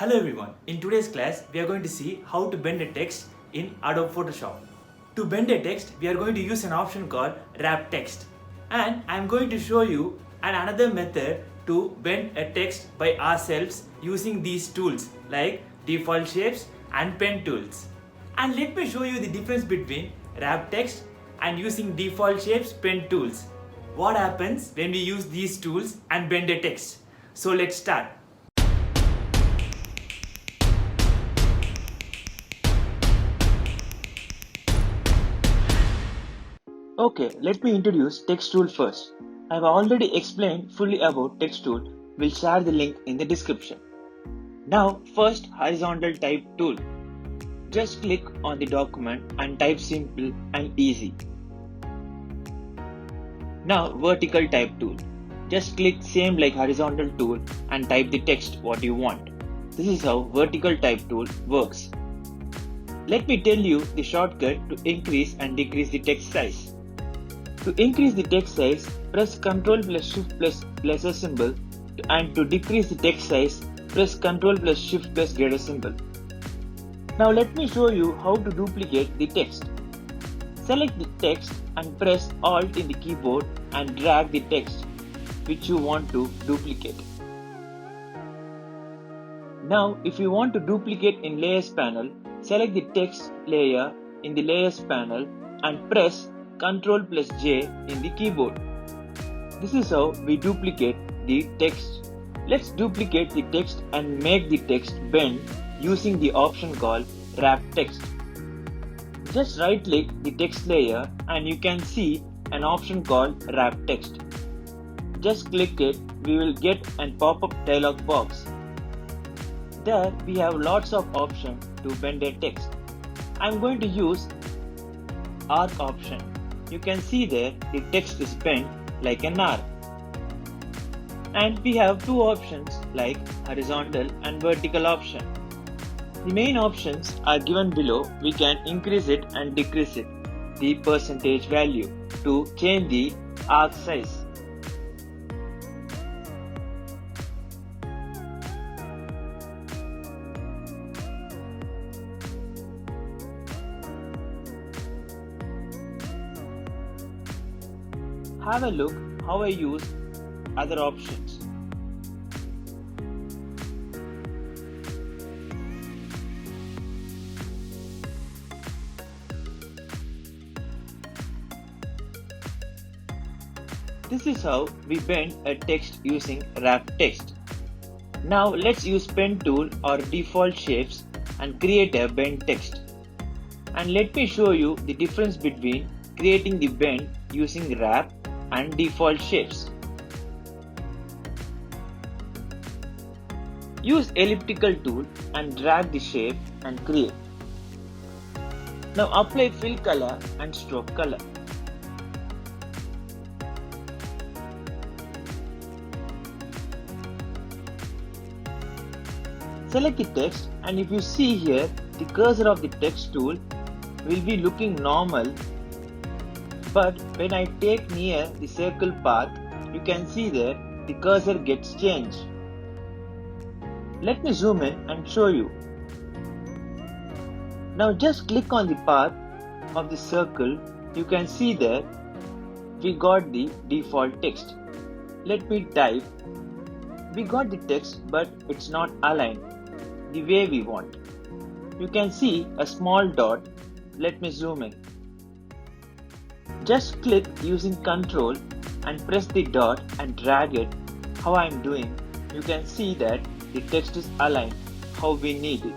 Hello everyone, in today's class we are going to see how to bend a text in Adobe Photoshop. To bend a text we are going to use an option called wrap text, and I am going to show you another method to bend a text by ourselves using these tools like default shapes and pen tools. And let me show you the difference between wrap text and using default shapes pen tools. What happens when we use these tools and bend a text? So let's start. Okay, let me introduce text tool first. I have already explained fully about text tool. We'll share the link in the description. Now first, horizontal type tool. Just click on the document and type simple and easy. Now vertical type tool. Just click same like horizontal tool and type the text what you want. This is how vertical type tool works. Let me tell you the shortcut to increase and decrease the text size. To increase the text size, press Ctrl plus Shift plus a symbol, and to decrease the text size, press Ctrl plus Shift plus greater symbol. Now let me show you how to duplicate the text. Select the text and press Alt in the keyboard and drag the text which you want to duplicate. Now if you want to duplicate in Layers panel, select the text layer in the Layers panel and press Ctrl plus J in the keyboard. This is how we duplicate the text. Let's duplicate the text and make the text bend using the option called wrap text. Just right click the text layer and you can see an option called wrap text. Just click it, we will get a pop-up dialog box. There we have lots of options to bend a text. I am going to use arc option. You can see there the text is bent like an arc. And we have two options like horizontal and vertical option. The main options are given below. We can increase it and decrease it, the percentage value, to change the arc size. Have a look how I use other options. This is how we bend a text using wrap text. Now let's use pen tool or default shapes and create a bend text. And let me show you the difference between creating the bend using wrap and default shapes. Use elliptical tool and drag the shape and create. Now apply fill color and stroke color. Select the text, and if you see here, the cursor of the text tool will be looking normal, but when I take near the circle path, you can see there the cursor gets changed. Let me zoom in and show you. Now just click on the path of the circle. You can see there we got the default text. Let me type. We got the text, but it's not aligned the way we want. You can see a small dot. Let me zoom in. Just click using Ctrl and press the dot and drag it how I am doing. You can see that the text is aligned how we need it.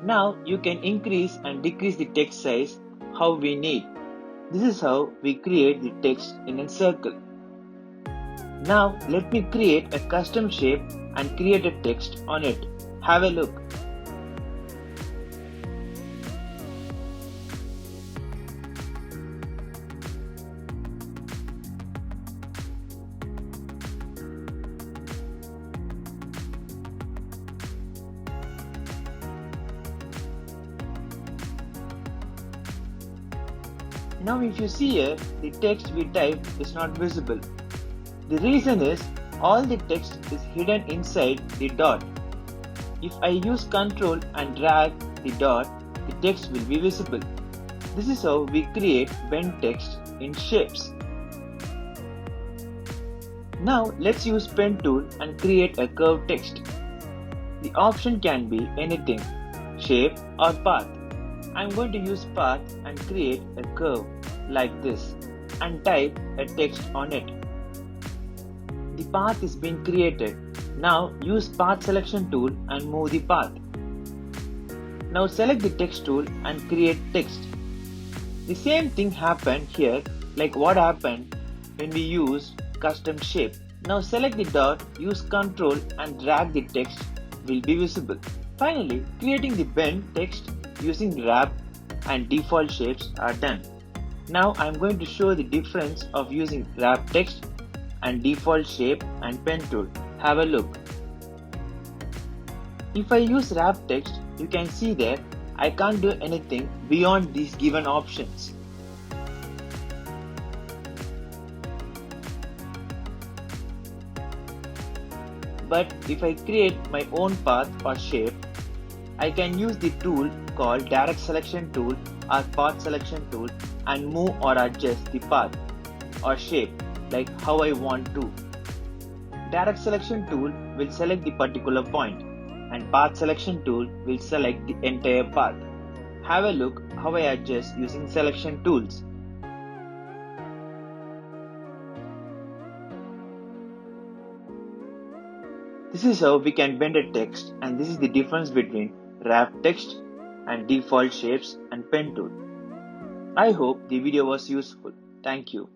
Now you can increase and decrease the text size how we need. This is how we create the text in a circle. Now let me create a custom shape and create a text on it. Have a look. Now if you see here, the text we typed is not visible. The reason is all the text is hidden inside the dot. If I use Ctrl and drag the dot, the text will be visible. This is how we create bent text in shapes. Now let's use pen tool and create a curved text. The option can be anything, shape or path. I'm going to use path and create a curve like this and type a text on it. The path is being created. Now use path selection tool and move the path. Now select the text tool and create text. The same thing happened here like what happened when we used custom shape. Now select the dot, use Ctrl and drag the text will be visible. Finally, creating the bent text using wrap and default shapes are done. Now I am going to show the difference of using wrap text and default shape and pen tool. Have a look. If I use wrap text, you can see that I can't do anything beyond these given options. But if I create my own path or shape, I can use the tool called direct selection tool or path selection tool and move or adjust the path or shape like how I want to. Direct selection tool will select the particular point and path selection tool will select the entire path. Have a look how I adjust using selection tools. This is how we can bend a text, and this is the difference between wrap text and default shapes and pen tool. I hope the video was useful. Thank you.